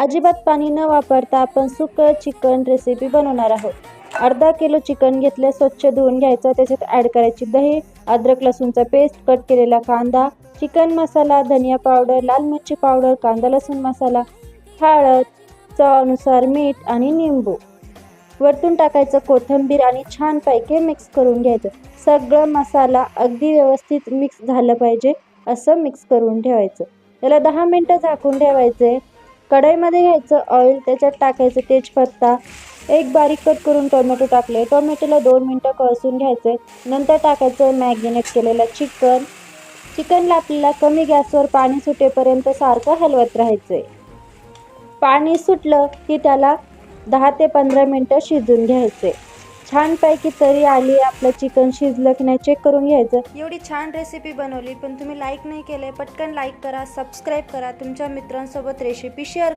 अजिबात पाणी न वापरता आपण सुकं चिकन रेसिपी बनवणार आहोत. अर्धा किलो चिकन घेतले, स्वच्छ धुवून घ्यायचं. त्याच्यात ॲड करायची दही, अद्रक लसूणचा पेस्ट, कट केलेला कांदा, चिकन मसाला, धनिया पावडर, लाल मिरची पावडर, कांदा लसूण मसाला, हळद, चवानुसार मीठ आणि निंबू. वरतून टाकायचं कोथिंबीर आणि छानपैकी मिक्स करून घ्यायचं. सगळं मसाला अगदी व्यवस्थित मिक्स झालं पाहिजे असं मिक्स करून ठेवायचं. त्याला 10 मिनटं झाकून ठेवायचे. कढईमध्ये घ्यायचं ऑइल, त्याच्यात टाकायचं तेजपत्ता, एक बारीक कट करून टोमॅटो टाकले. टोमॅटोला 2 मिनटं कळसून घ्यायचे. नंतर टाकायचं मॅरिनेट केलेलं चिकनला आपल्याला कमी गॅसवर पाणी सुटेपर्यंत सारखं हलवत राहायचंय. पाणी सुटलं की त्याला 10 ते 15 मिनटं शिजून घ्यायचे. छानपैकी तरी आली, आपलं चिकन शिजलं की नाही चेक करून घ्यायचं. एवढी छान रेसिपी बनवली पण तुम्ही लाईक नाही केले. पटकन लाईक करा, सबस्क्राईब करा, तुमच्या मित्रांसोबत रेसिपी शेअर